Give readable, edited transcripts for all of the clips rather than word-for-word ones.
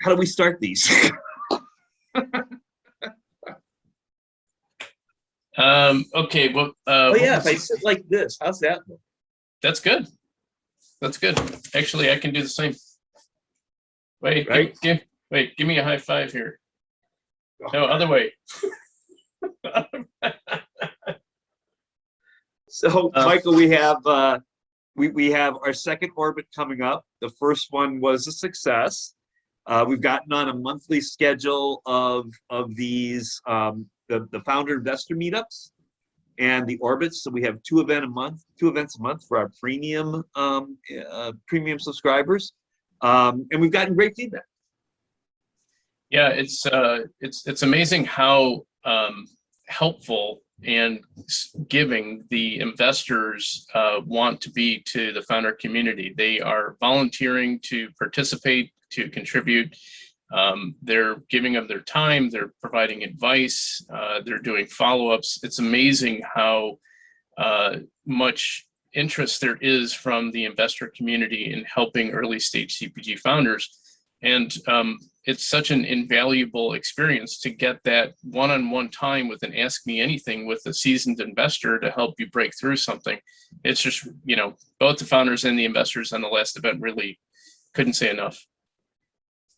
how do we start these? Okay, well, Oh yeah, if I sit like this, how's that look? that's good. That's good. Actually, I can do the same. Wait, Right? wait, give me a high five here. No, other way. So, Michael, we have our second orbit coming up. The first one was a success. We've gotten on a monthly schedule of these the founder investor meetups and the orbits. So we have two events a month for our premium premium subscribers, and we've gotten great feedback. Yeah, it's amazing how helpful and giving the investors want to be to the founder community. They are volunteering to participate, to contribute. They're giving of their time, they're providing advice, they're doing follow-ups. It's amazing how much interest there is from the investor community in helping early stage CPG founders. And it's such an invaluable experience to get that one-on-one time with an Ask Me Anything with a seasoned investor to help you break through something. It's just, you know, both the founders and the investors on the last event really couldn't say enough.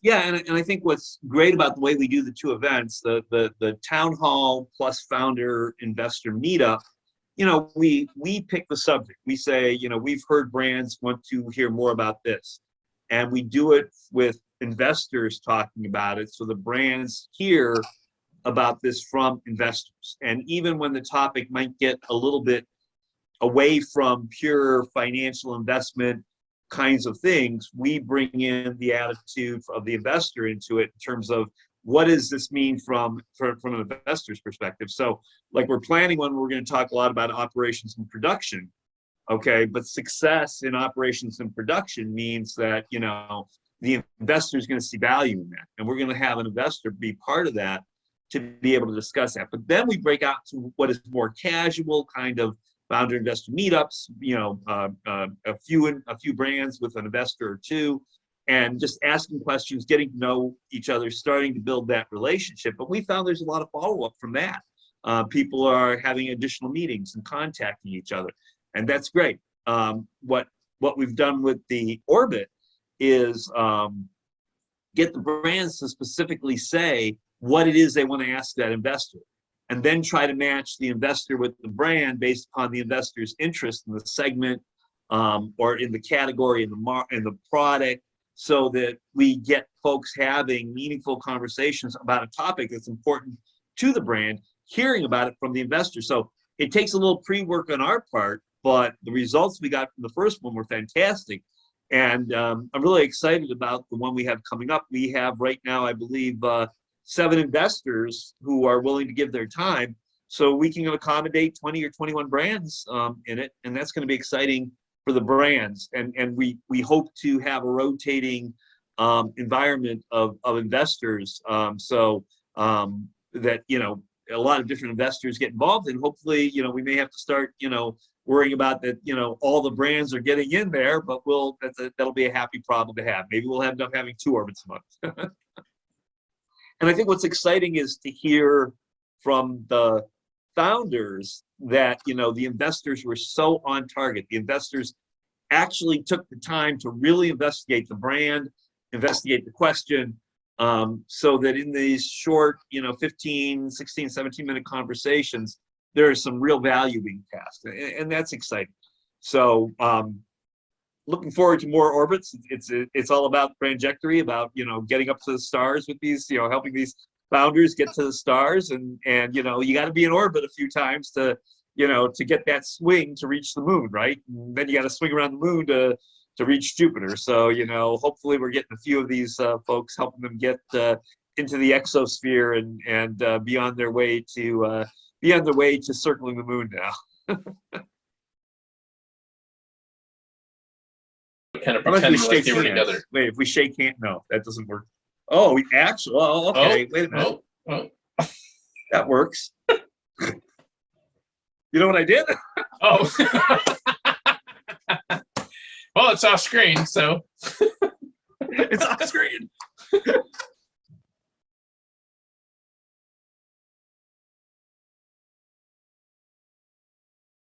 Yeah, and I think what's great about the way we do the two events, the town hall plus founder investor meetup, you know, we pick the subject. We say, you know, we've heard brands want to hear more about this, and we do it with investors talking about it, so the brands hear about this from investors. And even when the topic might get a little bit away from pure financial investment kinds of things, we bring in the attitude of the investor into it in terms of what does this mean from an investor's perspective. So like we're planning one, we're going to talk a lot about operations and production. Okay, but success in operations and production means that, you know, the investor is going to see value in that, and we're going to have an investor be part of that to be able to discuss that. But then we break out to what is more casual kind of founder investor meetups, you know, a few brands with an investor or two, and just asking questions, getting to know each other, starting to build that relationship. But we found there's a lot of follow-up from that. People are having additional meetings and contacting each other, and that's great. What we've done with the Orbit is get the brands to specifically say what it is they want to ask that investor, and then try to match the investor with the brand based upon the investor's interest in the segment or in the category, in the product, so that we get folks having meaningful conversations about a topic that's important to the brand, hearing about it from the investor. So it takes a little pre-work on our part, but the results we got from the first one were fantastic. And I'm really excited about the one we have coming up. We have right now, I believe, 7 investors who are willing to give their time, so we can accommodate 20 or 21 brands in it, and that's going to be exciting for the brands. And we hope to have a rotating environment of investors, so that, you know, a lot of different investors get involved, and hopefully, you know, we may have to start, you know, worrying about that, you know, all the brands are getting in there, but that'll be a happy problem to have. Maybe we'll end up having 2 orbits a month. And I think what's exciting is to hear from the founders that, you know, the investors were so on target. The investors actually took the time to really investigate the brand, investigate the question, so that in these short, you know, 15, 16, 17-minute conversations, there is some real value being passed, and that's exciting. So looking forward to more orbits. It's all about Brandjectory, about, you know, getting up to the stars with these, you know, helping these founders get to the stars, and you know, you got to be in orbit a few times to, you know, to get that swing to reach the moon, right? And then you got to swing around the moon to reach Jupiter. So, you know, hopefully we're getting a few of these folks, helping them get into the exosphere and be on their way to circling the moon now. Kind of pretending like they were together. Wait, if we shake hands, no, that doesn't work. Oh, we actually, oh, okay, wait a minute. That works. You know what I did? Oh. Well, it's off screen, so. It's off screen.